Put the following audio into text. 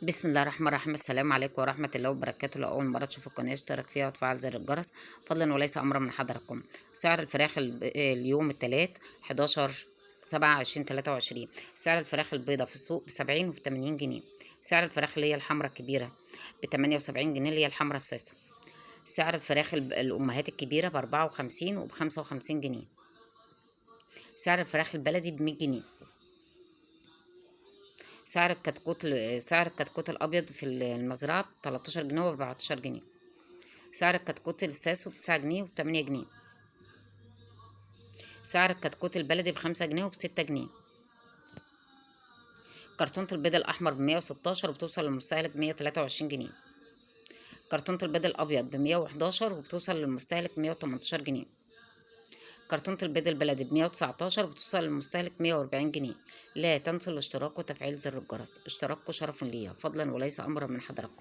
بسم الله الرحمن الرحيم. السلام عليكم ورحمة الله وبركاته. لو أول مرة تشوفوا القناة اشترك فيها وتفعل زر الجرس فضلا وليس أمرا من حضراتكم. سعر الفراخ اليوم التلات 11/7/2023. سعر الفراخ البيضة في السوق ب70 وب80 جنيه. سعر الفراخ اللي هي الحمرا الكبيرة ب78 جنيه اللي هي الحمرا الساسة. سعر الفراخ الأمهات الكبيرة ب54 وب55 جنيه. سعر الفراخ البلدي ب100 جنيه. سعر الكتكوت الأبيض في المزرعة ب13 جنيه و14 جنيه. سعر الكتكوت الساسو ب9 جنيه وب8 جنيه. سعر الكتكوت البلدي ب5 جنيه وب6 جنيه. كرتونة البيض الأحمر ب116 وبتوصل للمستهلك ب123 جنيه. كرتونة البيض الأبيض ب111 وبتوصل للمستهلك ب118 جنيه. كرتونة البيض البلدي ب119 وبتوصل للمستهلك 140 جنيه. لا تنسوا الاشتراك وتفعيل زر الجرس، اشتراككم شرف ليا فضلا وليس أمرا من حضراتكم.